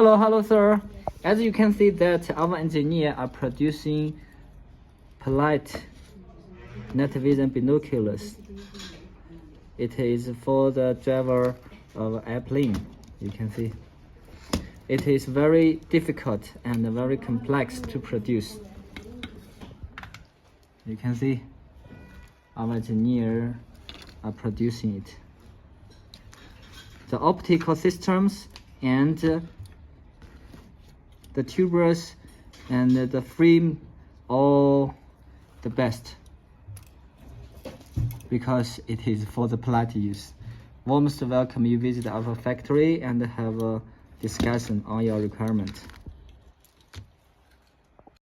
Hello, sir. As you can see that our engineer are producing polite night vision binoculars. It is for the driver of airplane. You can see. It is very difficult and very complex to produce. You can see our engineer are producing it. The optical systems and the tubers and the frame all the best because it is for the polite use. Most welcome you visit our factory and have a discussion on your requirement.